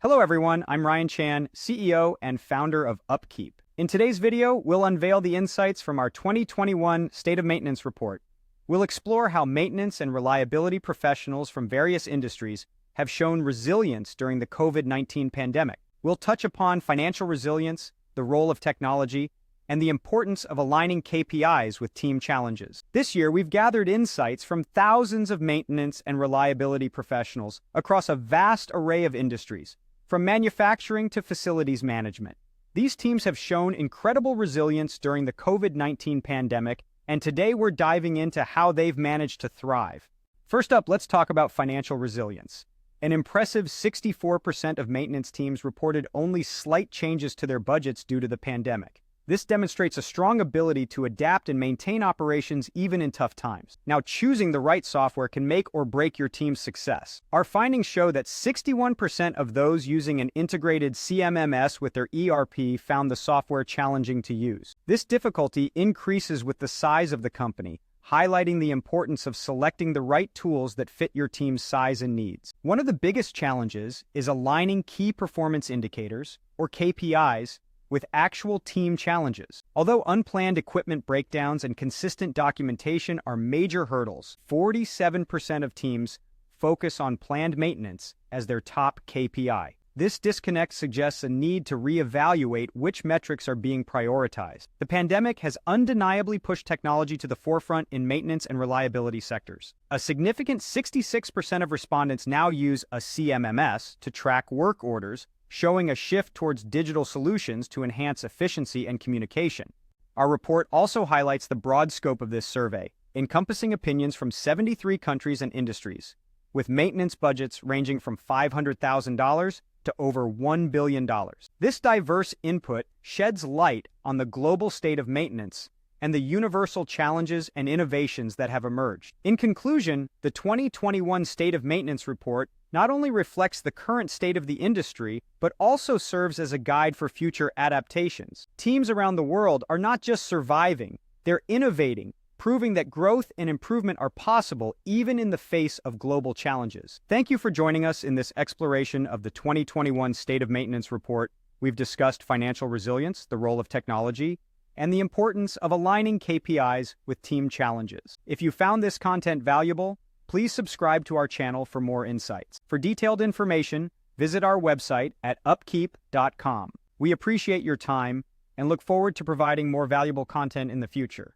Hello everyone, I'm Ryan Chan, CEO and founder of UpKeep. In today's video, we'll unveil the insights from our 2021 State of Maintenance Report. We'll explore how maintenance and reliability professionals from various industries have shown resilience during the COVID-19 pandemic. We'll touch upon financial resilience, the role of technology, and the importance of aligning KPIs with team challenges. This year, we've gathered insights from thousands of maintenance and reliability professionals across a vast array of industries, from manufacturing to facilities management. These teams have shown incredible resilience during the COVID-19 pandemic, and today we're diving into how they've managed to thrive. First up, let's talk about financial resilience. An impressive 64% of maintenance teams reported only slight changes to their budgets due to the pandemic. This demonstrates a strong ability to adapt and maintain operations even in tough times. Now, choosing the right software can make or break your team's success. Our findings show that 61% of those using an integrated CMMS with their ERP found the software challenging to use. This difficulty increases with the size of the company, highlighting the importance of selecting the right tools that fit your team's size and needs. One of the biggest challenges is aligning key performance indicators, or KPIs, with actual team challenges. Although unplanned equipment breakdowns and consistent documentation are major hurdles, 47% of teams focus on planned maintenance as their top KPI. This disconnect suggests a need to reevaluate which metrics are being prioritized. The pandemic has undeniably pushed technology to the forefront in maintenance and reliability sectors. A significant 66% of respondents now use a CMMS to track work orders, showing a shift towards digital solutions to enhance efficiency and communication. Our report also highlights the broad scope of this survey, encompassing opinions from 73 countries and industries, with maintenance budgets ranging from $500,000 to over $1 billion. This diverse input sheds light on the global state of maintenance and the universal challenges and innovations that have emerged. In conclusion, the 2021 State of Maintenance Report not only reflects the current state of the industry, but also serves as a guide for future adaptations. Teams around the world are not just surviving, they're innovating, proving that growth and improvement are possible even in the face of global challenges. Thank you for joining us in this exploration of the 2021 State of Maintenance Report. We've discussed financial resilience, the role of technology, and the importance of aligning KPIs with team challenges. If you found this content valuable, please subscribe to our channel for more insights. For detailed information, visit our website at upkeep.com. We appreciate your time and look forward to providing more valuable content in the future.